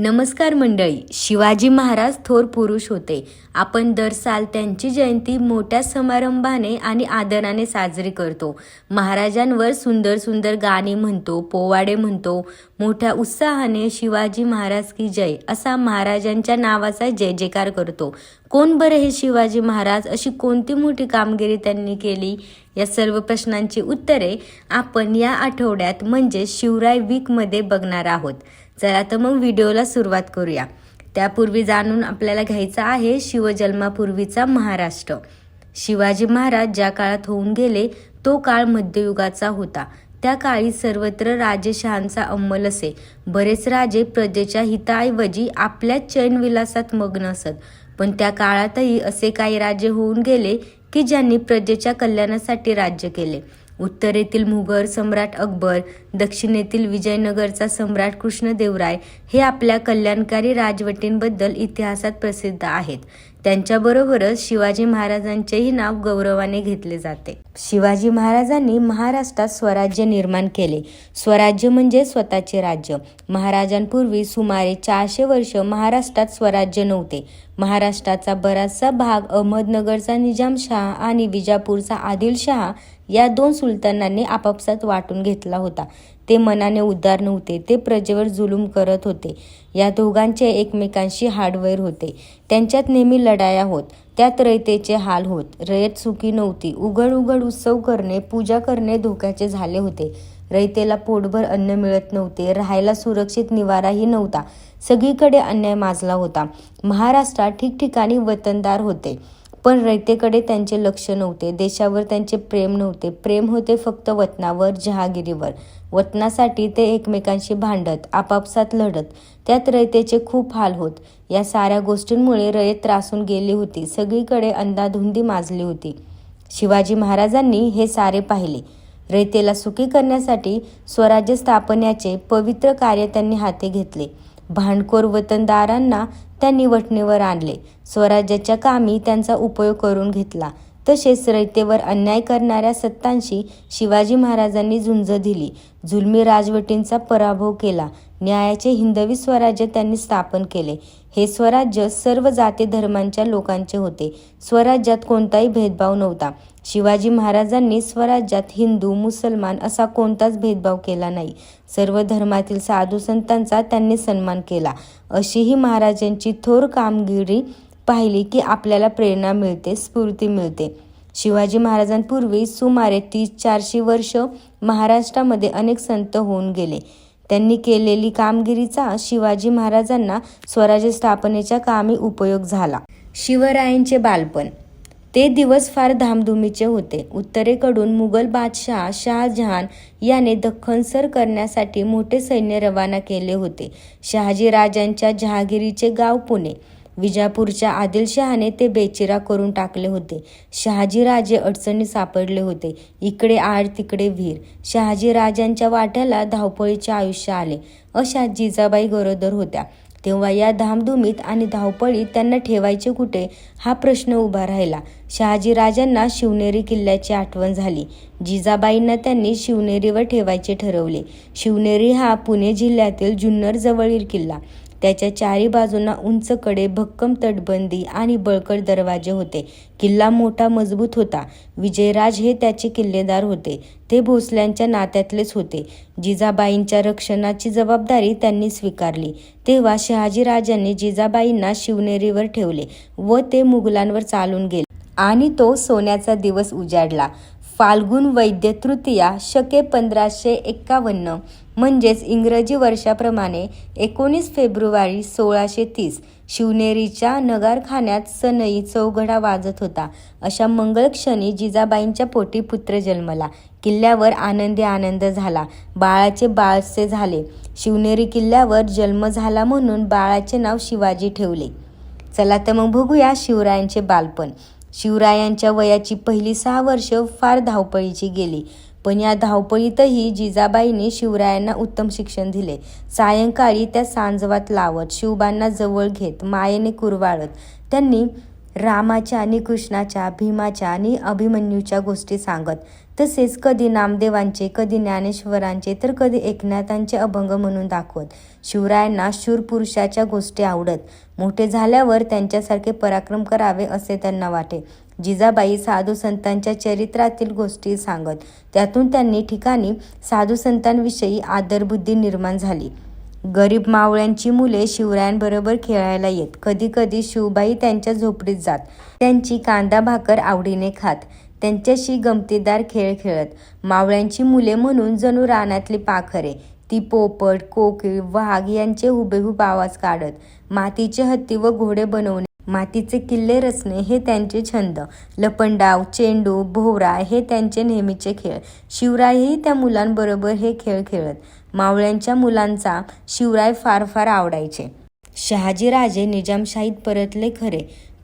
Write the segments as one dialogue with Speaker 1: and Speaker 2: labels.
Speaker 1: नमस्कार मंडळी. शिवाजी महाराज थोर पुरुष होते. आपण दर साल त्यांची जयंती मोठ्या समारंभाने आणि आदराने साजरी करतो. महाराजांवर सुंदर सुंदर गाणी म्हणतो, पोवाडे म्हणतो. मोठ्या उत्साहाने शिवाजी महाराज की जय असा महाराजांच्या नावाचा जय जयकार करतो. कोण बरे हे शिवाजी महाराज? अशी कोणती मोठी कामगिरी त्यांनी केली? या सर्व प्रश्नांची उत्तरे आपण या आठवड्यात म्हणजे शिवराय वीकमध्ये बघणार आहोत. चला तर मग व्हिडिओला सुरुवात करूया. त्यापूर्वी जाणून आपल्याला घ्यायचा आहे शिवजन्मापूर्वीचा महाराष्ट्र. शिवाजी महाराज ज्या काळात होऊन गेले तो काळ मध्ययुगाचा होता. त्या काळी सर्वत्र राजेशहांचा अंमल असे. बरेच राजे प्रजेच्या हिताऐवजी आपल्याच चैनविलासात मग्न असत. पण त्या काळातही असे काही राजे होऊन गेले की ज्यांनी प्रजेच्या कल्याणासाठी राज्य केले. उत्तरेतील मुघल सम्राट अकबर, दक्षिणेतील विजयनगरचा सम्राट कृष्णदेवराय हे आपल्या कल्याणकारी राजवटींबद्दल इतिहासात प्रसिद्ध आहेत. त्यांच्याबरोबरच शिवाजी महाराजांचेही नाव गौरवाने घेतले जाते. शिवाजी महाराजांनी महाराष्ट्रात स्वराज्य निर्माण केले. स्वराज्य म्हणजे स्वतःचे राज्य. महाराजांपूर्वी सुमारे 400 वर्ष महाराष्ट्रात स्वराज्य नव्हते. महाराष्ट्राचा बराचसा भाग अहमदनगरचा निजामशहा आणि विजापूरचा आदिलशहा या दोन सुलतानांनी आपापसात वाटून घेतला होता. ते मनाने उदार नव्हते. ते प्रजेवर जुलूम करत होते. या दोघांचे एकमेकांशी हाडवैर होते. त्यांच्यात नेहमी लढाया होत. त्यात रयतेचे हाल होत. रयत सुखी नव्हती. उघड उघड उत्सव करणे, पूजा करणे धोक्याचे झाले होते. रयतेला पोटभर अन्न मिळत नव्हते. राहायला सुरक्षित निवाराही नव्हता. सगळीकडे अन्याय माजला होता. महाराष्ट्रात ठिकठिकाणी वतनदार होते, पण रयतेकडे त्यांचे लक्ष नव्हते. देशावर त्यांचे प्रेम नव्हते. प्रेम होते फक्त वतनावर, जहागिरीवर. वतनासाठी ते एकमेकांशी भांडत, आपापसात लढत. त्यात रयतेचे खूप हाल होत. या साऱ्या गोष्टींमुळे रयत त्रासून गेली होती. सगळीकडे अंधाधुंदी माजली होती. शिवाजी महाराजांनी हे सारे पाहिले. रयतेला सुखी करण्यासाठी स्वराज्य स्थापनेचे पवित्र कार्य त्यांनी हाती घेतले. भांडखोर वतनदारांना त्यांनी वठणीवर आणले. स्वराज्याच्या कामी त्यांचा उपयोग करून घेतला. तसेच रयतेवर अन्याय करणाऱ्या सत्तांशी शिवाजी महाराजांनी झुंज दिली. जुलमी राजवटींचा पराभव केला. न्यायाचे हिंदवी स्वराज्य त्यांनी स्थापन केले. हे स्वराज्य सर्व जाती धर्मांच्या लोकांचे होते. स्वराज्यात कोणताही भेदभाव नव्हता. शिवाजी महाराजांनी स्वराज्यात हिंदू, मुसलमान असा कोणताच भेदभाव केला नाही. सर्व धर्मातील साधू संतांचा त्यांनी सन्मान केला. अशी ही महाराजांची थोर कामगिरी पाहिली की आपल्याला प्रेरणा मिळते, स्फूर्ती मिळते. शिवाजी महाराजांपूर्वी सुमारे 300-400 वर्ष महाराष्ट्रामध्ये अनेक संत होऊन गेले. त्यांनी केलेली कामगिरीचा शिवाजी महाराजांना स्वराज्य स्थापनेच्या कामी उपयोग झाला. शिवरायांचे बालपण. ते दिवस फार धामधुमीचे होते. उत्तरेकडून मुघल बादशाह शहाजहान याने दख्खन सर करण्यासाठी मोठे सैन्य रवाना केले होते. शहाजी राजांच्या जहागिरीचे गाव पुणे. विजापूरच्या आदिलशहाने ते बेचिरा करून टाकले होते. शहाजी राजे अडचणीत सापडले होते. इकडे आड तिकडे विहीर. शहाजी राजांच्या वाट्याला धावपळीचे आयुष्य आले. अशा जिजाबाई गरोदर होत्या. तेव्हा या धामधुमीत आणि धावपळीत त्यांना ठेवायचे कुठे हा प्रश्न उभा राहिला. शहाजी राजांना शिवनेरी किल्ल्याची आठवण झाली. जिजाबाईंना त्यांनी शिवनेरीवर ठेवायचे ठरवले. शिवनेरी हा पुणे जिल्ह्यातील जुन्नर जवळील किल्ला. त्याच्या चारी बाजूंना उंच कडे, भक्कम तटबंदी आणि बळकट दरवाजे होते. किल्ला मोठा, मजबूत होता. विजयराज हे त्याचे किल्लेदार होते. ते भोसल्यांच्या नात्यातलेच होते. जिजाबाईंच्या रक्षणाची जबाबदारी त्यांनी स्वीकारली. तेव्हा शहाजीराजांनी जिजाबाईंना शिवनेरीवर ठेवले व ते मुघलांवर चालून गेले आणि तो सोन्याचा दिवस उजाडला. फाल्गुन वैद्य तृतीया शके 1551 म्हणजेच इंग्रजी वर्षाप्रमाणे 19 फेब्रुवारी 1630 शिवनेरीच्या नगारखान्यात सनई चौघडा वाजत होता. अशा मंगळक्षणी जिजाबाईंच्या पोटी पुत्र जन्मला. किल्ल्यावर आनंदी आनंद झाला. बाळाचे बाळसे झाले. शिवनेरी किल्ल्यावर जन्म झाला म्हणून बाळाचे नाव शिवाजी ठेवले. चला तर मग बघूया शिवरायांचे बालपण. शिवरायांच्या वयाची पहिली 6 वर्ष फार धावपळीची गेली. पण या धावपळीतही जिजाबाईंनी शिवरायांना उत्तम शिक्षण दिले. सायंकाळी त्या सांजवात लावत, शिवबांना जवळ घेत, मायेने कुरवाळत त्यांनी रामाच्या आणि कृष्णाच्या, भीमाच्या आणि अभिमन्यूच्या गोष्टी सांगत. तसेच कधी नामदेवांचे, कधी ज्ञानेश्वरांचे तर कधी एकनाथांचे अभंग म्हणून दाखवत. शिवरायांना शूर पुरुषाच्या गोष्टी आवडत. मोठे झाल्यावर त्यांच्यासारखे पराक्रम करावे असे त्यांना वाटे. जिजाबाई साधू संतांच्या चरित्रातील गोष्टी सांगत. त्यातून त्यांनी ठिकाणी साधू संतांविषयी आदरबुद्धी निर्माण झाली. गरीब मावळ्यांची मुले शिवरायांबरोबर खेळायला येत. कधी कधी शिवबाई त्यांच्या झोपडीत जात. त्यांची कांदा भाकर आवडीने खात. त्यांच्याशी गमतीदार खेळ खेळत. मावळ्यांची मुले म्हणून जणू रानातली पाखरे. ती पोपट, कोकीळ, वाघ यांचे हुबेहूब आवाज काढत. मातीचे हत्ती व घोडे बनवणे, मातीचे किल्ले रचणे हे त्यांचे छंद. लपंडाव, चेंडू, भोवरा हे त्यांचे नेहमीचे खेळ. शिवरायही त्या मुलांबरोबर हे खेळ खेळत. मावळ्यांच्या मुलांचा शिवराय फार फार आवडायचे. शहाजीराजे निजामशाहीत परतले खरे,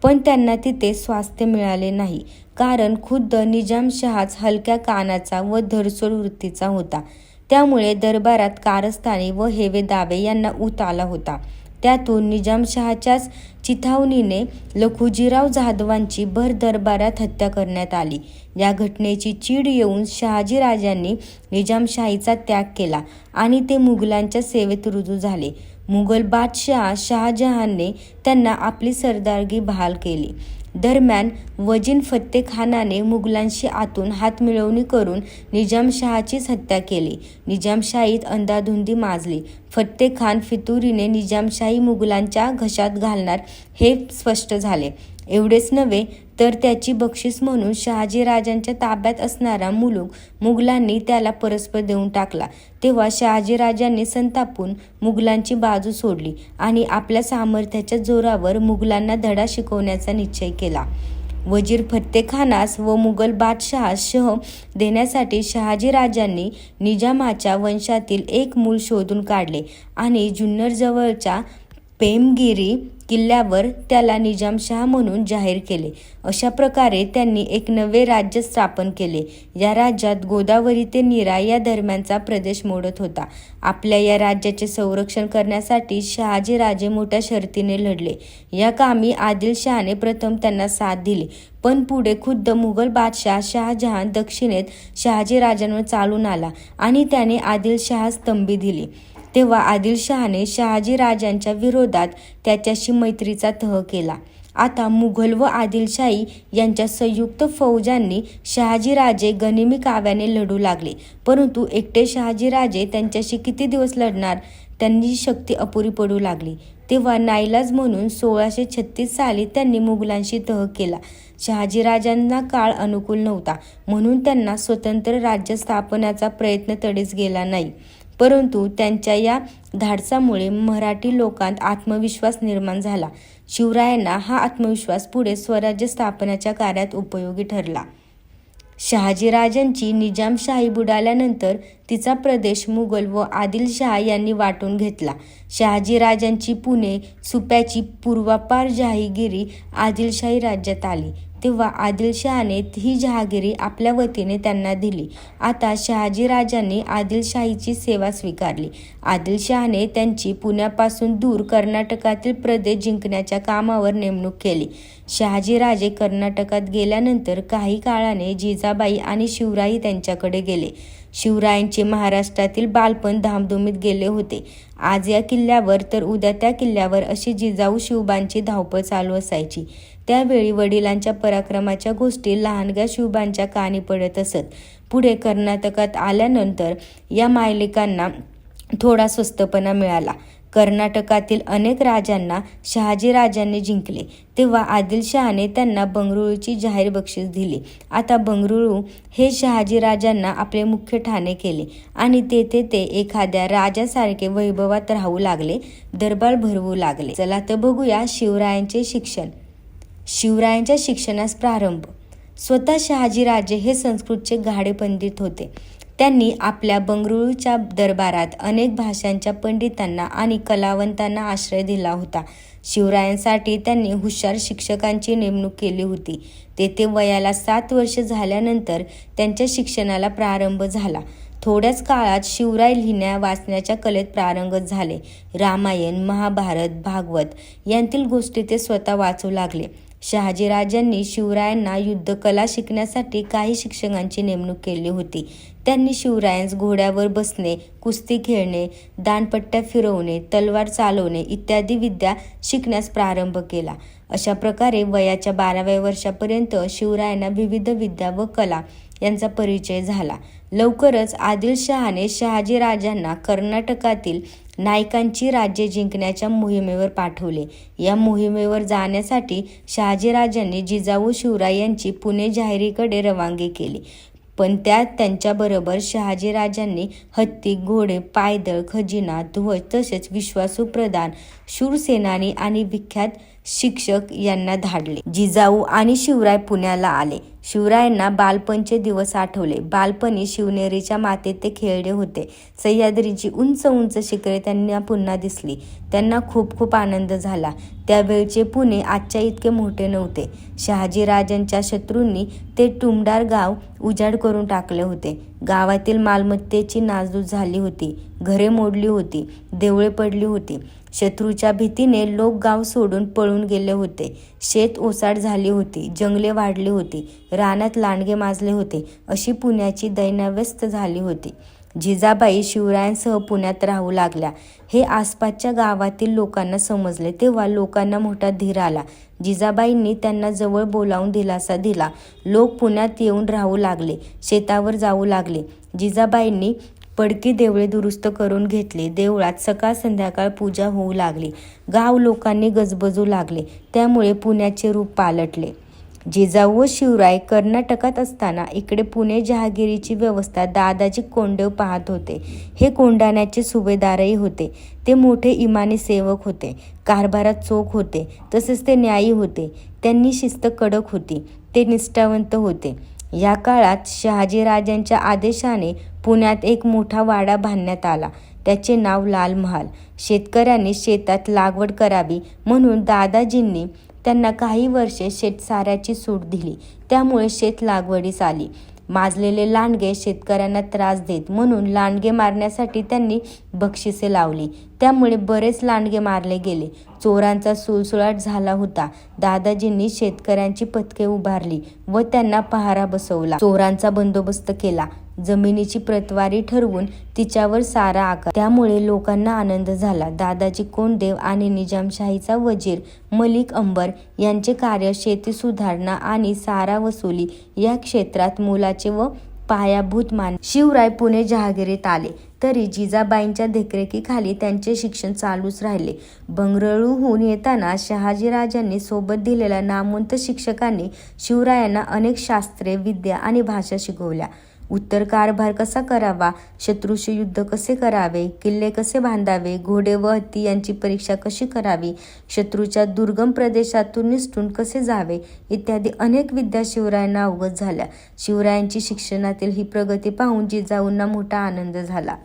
Speaker 1: पण त्यांना तिथे स्वास्थ्य मिळाले नाही. कारण खुद्द निजामशहाच हलक्या कानाचा व धरसोड वृत्तीचा होता. त्यामुळे दरबारात कारस्थानी व हेवे दावे यांना ऊत आला होता. त्यातून निजामशहाच्याच चिथावणीने लखुजीराव जाधवांची भर दरबारात हत्या करण्यात आली. या घटनेची चीड येऊन शहाजीराजांनी निजामशाहीचा त्याग केला आणि ते मुघलांच्या सेवेत रुजू झाले. मुघल बादशाह शहाजहानने त्यांना आपली सरदारगी बहाल केली. दरम्यान वजीर फत्तेखानाने मुघलांशी आतून हातमिळवणी करून निजामशहाचीच हत्या केली. निजामशाहीत अंधाधुंदी माजली. फत्तेखान फितुरीने निजामशाही मुघलांच्या घशात घालणार हे स्पष्ट झाले. एवढेच नव्हे तर त्याची बक्षीस म्हणून शहाजीराजांच्या ताब्यात असणारा मुलूक मुघलांनी त्याला परस्पर देऊन टाकला. तेव्हा शहाजीराजांनी संतापून मुघलांची बाजू सोडली आणि आपल्या सामर्थ्याच्या जोरावर मुघलांना धडा शिकवण्याचा निश्चय केला. वजीर फत्तेखानास व मुघल बादशहास शह देण्यासाठी शहाजीराजांनी निजामाच्या वंशातील एक मूल शोधून काढले आणि जुन्नरजवळच्या पेमगिरी किल्ल्यावर त्याला निजामशहा म्हणून जाहीर केले. अशा प्रकारे त्यांनी एक नवे राज्य स्थापन केले. या राज्यात गोदावरी ते नीरा या दरम्यानचा प्रदेश मोडत होता. आपल्या या राज्याचे संरक्षण करण्यासाठी शहाजीराजे मोठ्या शर्तीने लढले. या कामी आदिलशहाने प्रथम त्यांना साथ दिली, पण पुढे खुद्द मुघल बादशाह शहाजहान दक्षिणेत शहाजीराजांवर चालून आला आणि त्याने आदिलशहास तंबी दिली. तेव्हा आदिलशहाने शहाजीराजांच्या विरोधात त्याच्याशी मैत्रीचा तह केला. आता मुघल व आदिलशाही यांच्या संयुक्त फौजांनी शहाजीराजे गनिमी काव्याने लढू लागले. परंतु एकटे शहाजीराजे त्यांच्याशी किती दिवस लढणार? त्यांची शक्ती अपुरी पडू लागली. तेव्हा नाईलाज म्हणून 1636 साली त्यांनी मुघलांशी तह केला. शहाजीराजांना काळ अनुकूल नव्हता, म्हणून त्यांना स्वतंत्र राज्य स्थापण्याचा प्रयत्न तडीस गेला नाही. परंतु त्यांच्या या धाडसामुळे मराठी लोकांत आत्मविश्वास निर्माण झाला. शिवरायांना हा आत्मविश्वास पुढे स्वराज्य स्थापनाच्या कार्यात उपयोगी ठरला. शहाजीराजांची निजामशाही बुडाल्यानंतर तिचा प्रदेश मुघल व आदिलशहा यांनी वाटून घेतला. शहाजीराजांची पुणे सुप्याची पूर्वापार जहागिरी आदिलशाही राज्यात आली. तेव्हा आदिलशहाने ही जहागिरी आपल्या वतीने त्यांना दिली. आता शहाजीराजांनी आदिलशाहीची सेवा स्वीकारली. आदिलशहाने त्यांची पुण्यापासून दूर कर्नाटकातील प्रदेश जिंकण्याच्या कामावर नेमणूक केली. शहाजीराजे कर्नाटकात गेल्यानंतर काही काळाने जिजाबाई आणि शिवराय त्यांच्याकडे गेले. शिवरायांचे महाराष्ट्रातील बालपण धामधुमीत गेले होते. आज या किल्ल्यावर तर उद्या त्या किल्ल्यावर अशी जिजाऊ शिवबांची धावपळ चालू असायची. त्यावेळी वडिलांच्या पराक्रमाच्या गोष्टी लहानग्या शिवबांच्या कानी पडत असत. पुढे कर्नाटकात आल्यानंतर या मायलेकांना थोडा स्वस्तपणा मिळाला. कर्नाटकातील अनेक राजांना शहाजीराजांनी जिंकले. तेव्हा आदिलशहाने त्यांना बंगळुरूची जाहीर बक्षीस दिली. आता बंगळुरू हे शहाजीराजांना आपले मुख्य ठाणे केले आणि तेथे ते एखाद्या राजासारखे वैभवात राहू लागले, दरबार भरवू लागले. चला तर बघूया शिवरायांचे शिक्षण. शिवरायांच्या शिक्षणास प्रारंभ. स्वतः शहाजीराजे हे संस्कृतचे गाढे पंडित होते. त्यांनी आपल्या बंगळुरूच्या दरबारात अनेक भाषांच्या पंडितांना आणि कलावंतांना आश्रय दिला होता. शिवरायांसाठी त्यांनी हुशार शिक्षकांची नेमणूक केली होती. तेथे वयाला 7 वर्ष झाल्यानंतर त्यांच्या शिक्षणाला प्रारंभ झाला. थोड्याच काळात शिवराय लिहिण्या वाचण्याच्या कलेत पारंगत झाले. रामायण, महाभारत, भागवत यांतील गोष्टी ते स्वतः वाचू लागले. शहाजीराजांनी शिवरायांना युद्धकला शिकण्यासाठी काही शिक्षकांची नेमणूक केली होती. त्यांनी शिवरायांस घोड्यावर बसणे, कुस्ती खेळणे, दांडपट्ट्या फिरवणे, तलवार चालवणे इत्यादी विद्या शिकण्यास प्रारंभ केला. अशा प्रकारे वयाच्या 12व्या वर्षापर्यंत शिवरायांना विविध विद्या व कला यांचा परिचय झाला. लवकरच आदिलशहाने शहाजीराजांना कर्नाटकातील नायकांची राज्ये जिंकण्याच्या मोहिमेवर पाठवले. या मोहिमेवर जाण्यासाठी शहाजीराजांनी जिजाऊ शिवराय यांची पुणे जहागीरीकडे रवानगी केली. पण त्यात त्यांच्याबरोबर शहाजीराजांनी हत्ती, घोडे, पायदळ, खजिना, ध्वज तसेच विश्वासू प्रधान, शूरसेनानी आणि विख्यात शिक्षक यांना धाडले. जिजाऊ आणि शिवराय पुण्याला आले. शिवरायांना बालपणचे दिवस आठवले. बालपणी शिवनेरीच्या मातीत ते खेळले होते. सह्याद्रीची उंच उंच शिखरे त्यांना पुन्हा दिसली. त्यांना खूप खूप आनंद झाला. त्यावेळचे पुणे आजच्या इतके मोठे नव्हते. शहाजीराजांच्या शत्रूंनी ते टुमदार गाव उजाड करून टाकले होते. गावातील मालमत्तेची नासधूस झाली होती. घरे मोडली होती. देवळे पडली होती. शत्रूच्या भीतीने लोक गाव सोडून पळून गेले होते. शेत ओसाड झाली होती. जंगले वाढली होती. रानात लांडगे माजले होते. अशी पुण्याची दैनाव्यस्त झाली होती. जिजाबाई शिवरायांसह पुण्यात राहू लागल्या. हे आसपासच्या गावातील लोकांना समजले तेव्हा लोकांना मोठा धीर आला. जिजाबाईंनी त्यांना जवळ बोलावून दिलासा दिला. लोक पुण्यात येऊन राहू लागले. शेतावर जाऊ लागले. जिजाबाईंनी पडकी देवळे दुरुस्त करून घेतली. देवळात सकाळ संध्याकाळ पूजा होऊ लागली. गाव लोकांनी गजबजू लागले. त्यामुळे पुण्याचे रूप पालटले. जिजाऊ व शिवराय कर्नाटकात असताना इकडे पुणे जहागीरीची व्यवस्था दादाजी कोंडदेव पाहत होते. हे कोंढाण्याचे सुभेदारही होते. ते मोठे इमानी सेवक होते. कारभारात चोख होते. तसेच ते न्यायी होते. त्यांनी शिस्त कडक होती. ते निष्ठावंत होते. या काळात शहाजीराजांच्या आदेशाने पुण्यात एक मोठा वाडा बांधण्यात आला. त्याचे नाव लाल महाल. शेतकऱ्यांनी शेतात लागवड करावी म्हणून दादाजींनी त्यांना काही वर्षे शेतसाऱ्याची सूट दिली. त्यामुळे शेत लागवडीस आली. माजलेले लांडगे शेतकऱ्यांना त्रास देत म्हणून लांडगे मारण्यासाठी त्यांनी बक्षिसे लावली. त्यामुळे बरेच लांडगे मारले गेले. चोरांचा सुळसुळाट झाला होता. दादाजींनी शेतकऱ्यांची पथके उभारली व त्यांना पहारा बसवला. चोरांचा बंदोबस्त केला. जमिनीची प्रतवारी ठरवून तिच्यावर सारा आकार. त्यामुळे लोकांना आनंद झाला. दादाजी कोंडदेव आणि निजामशाहीचा वजीर मलिक अंबर यांचे कार्य शेती सुधारणा आणि सारा वसुली या क्षेत्रात मोलाचे व पायाभूत मान. शिवराय पुणे जहागीरीत आले तरी जिजाबाईंच्या देखरेखीखाली त्यांचे शिक्षण चालूच राहिले. बंगळुरूहून येताना शहाजीराजांनी सोबत दिलेल्या नामवंत शिक्षकांनी शिवरायांना अनेक शास्त्रे, विद्या आणि भाषा शिकवल्या. उत्तर कारभार कसा करावा, शत्रूशी युद्ध कसे करावे, किल्ले कसे बांधावे, घोडे व हत्ती यांची परीक्षा कशी करावी, शत्रूच्या दुर्गम प्रदेशातून निसटून कसे जावे इत्यादी अनेक विद्या शिवरायांना अवगत झाल्या. शिवरायांची शिक्षणातील ही प्रगती पाहून जिजाऊंना मोठा आनंद झाला.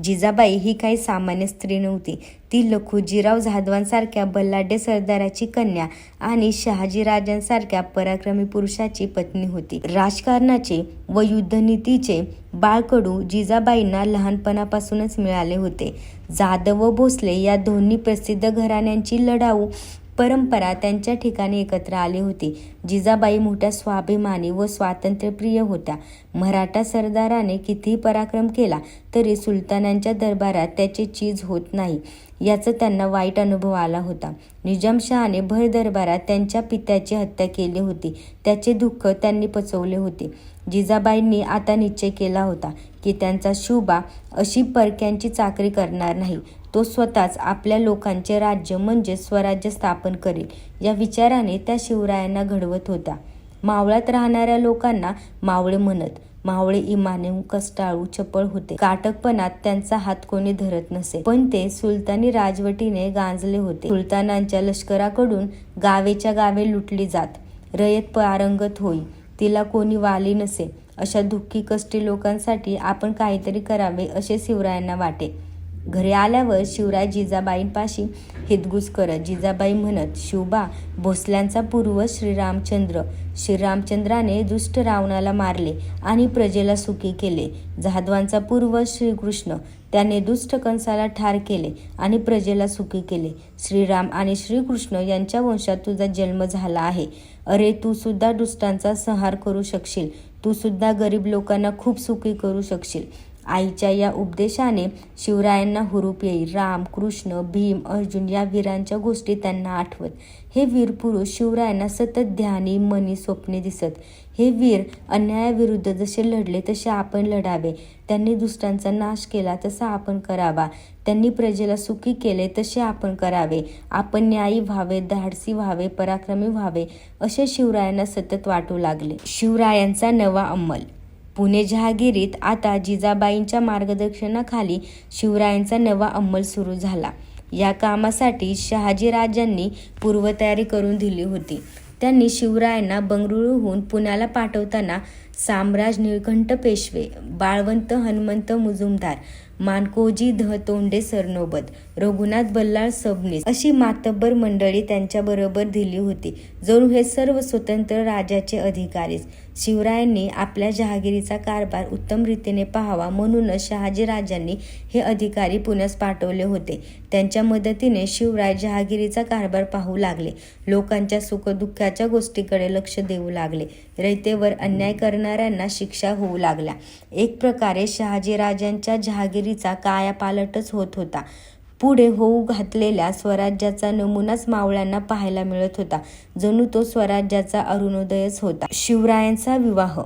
Speaker 1: जिजाबाई ही काही सामान्य स्त्री नव्हती. ती लखुजीराव जाधवांसारख्या बलाढ्य सरदाराची कन्या आणि शहाजीराजांसारख्या पराक्रमी पुरुषाची पत्नी होती. राजकारणाचे व युद्धनीतीचे बाळकडू जिजाबाईंना लहानपणापासूनच मिळाले होते. जाधव व भोसले या दोन्ही प्रसिद्ध घराण्यांची लढाऊ परंपरा त्यांच्या ठिकाणी एकत्र आली होती. जिजाबाई मोठ्या स्वाभिमानी व स्वातंत्र्यप्रिय होत्या. मराठा सरदाराने कितीही पराक्रम केला तरी सुलतानांच्या दरबारात त्याची चीज होत नाही याचा त्यांना वाईट अनुभव आला होता. निजामशहाने भर दरबारात त्यांच्या पित्याची हत्या केली होती. त्याचे दुःख त्यांनी पचवले होते. जिजाबाईंनी आता निश्चय केला होता की त्यांचा शिवबा अशी परक्यांची चाकरी करणार नाही. तो स्वतःच आपल्या लोकांचे राज्य म्हणजे स्वराज्य स्थापन करेल या विचाराने त्या शिवरायांना घडवत होता. मावळात राहणाऱ्या लोकांना मावळे म्हणत. मावळे इमाने, कष्टाळू, चपळ होते. काटकपणात त्यांचा हात कोणी धरत नसे. पण ते सुलतानी राजवटीने गांजले होते. सुलतानांच्या लष्कराकडून गावेच्या गावे लुटली जात. रयत पारंगत होई. तिला कोणी वाली नसे. अशा दुःखी कष्टी लोकांसाठी आपण काहीतरी करावे असे शिवरायांना वाटे. घरी आल्यावर शिवराय जिजाबाईंपाशी हितगुज करत. जिजाबाई म्हणत, शिवबा, भोसल्यांचा पूर्वज श्रीरामचंद्र. श्रीरामचंद्राने दुष्ट रावणाला मारले आणि प्रजेला सुखी केले. जाधवांचा पूर्वज श्रीकृष्ण. त्याने दुष्ट कंसाला ठार केले आणि प्रजेला सुखी केले. श्रीराम आणि श्रीकृष्ण यांच्या वंशात तुझा जन्म झाला आहे. अरे, तू सुद्धा दुष्टांचा संहार करू शकशील. तू सुद्धा गरीब लोकांना खूप सुखी करू शकशील. आईच्या या उपदेशाने शिवरायांना हुरूप येईल. राम, कृष्ण, भीम, अर्जुन या वीरांच्या गोष्टी त्यांना आठवत. हे वीर पुरुष शिवरायांना सतत ध्यानी मनी स्वप्ने दिसत. हे वीर अन्यायाविरुद्ध जसे लढले तसे आपण लढावे. त्यांनी दुष्टांचा नाश केला तसा आपण करावा. त्यांनी प्रजेला सुखी केले तसे आपण करावे. आपण न्यायी व्हावे, धाडसी व्हावे, पराक्रमी व्हावे असे शिवरायांना सतत वाटू लागले. शिवरायांचा नवा अंमल. पुणे जहागिरीत आता जिजाबाईंच्या मार्गदर्शनाखाली शिवरायांचा नवा अंमल सुरू झाला. या कामासाठी शहाजीराजांनी पूर्वतयारी करून दिली होती. त्यांनी शिवरायांना बंगळुरूहून पुण्याला पाठवताना साम्राज निळकंठ पेशवे, बाळवंत हनुमंत मुजुमदार, मानकोजी धहतोंडे सरनोबत, रघुनाथ बल्लाळ सबनीस अशी मातब्बर मंडळी त्यांच्याबरोबर दिली होती. जणू हे सर्व स्वतंत्र राजाचे अधिकारीच. शिवरायांनी आपल्या जहागिरीचा कारभार उत्तम रीतीने पाहावा म्हणूनच शहाजीराजांनी हे अधिकारी पुण्यास पाठवले होते. त्यांच्या मदतीने शिवराय जहागिरीचा कारभार पाहू लागले. लोकांच्या सुखदुःखाच्या गोष्टीकडे लक्ष देऊ लागले. रयतेवर अन्याय करणाऱ्यांना शिक्षा होऊ लागल्या. एक प्रकारे शहाजीराजांच्या जहागिरीचा कायापालटच होत होता. पुढे होऊ घातलेल्या स्वराज्याचा नमुनाच मावळ्यांना पाहायला मिळत होता. जणू तो स्वराज्याचा अरुणोदयच होता. शिवरायांचा विवाह.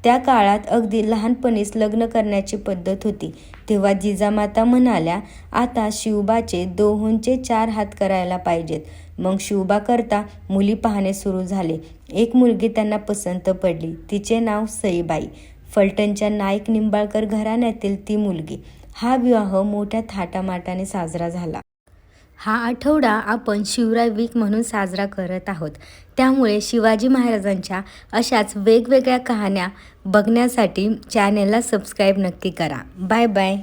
Speaker 1: त्या काळात अगदी लहानपणीच लग्न करण्याची पद्धत होती. तेव्हा जिजामाता म्हणाल्या, आता शिवबाचे 2 4 हात करायला पाहिजेत. मग शिवबा करता मुली पाहणे सुरू झाले. एक मुलगी त्यांना पसंत पडली. तिचे नाव सईबाई. फलटणच्या नाईक निंबाळकर घराण्यातील ती मुलगी. हा विवाह मोठ्या थाटामाटाने साजरा झाला. हा आठवडा आपण शिवराय वीक म्हणून साजरा करत आहोत. त्यामुळे शिवाजी महाराजांच्या अशाच वेगवेगळ्या कहाण्या बघण्यासाठी चॅनेलला सबस्क्राईब नक्की करा. Bye bye.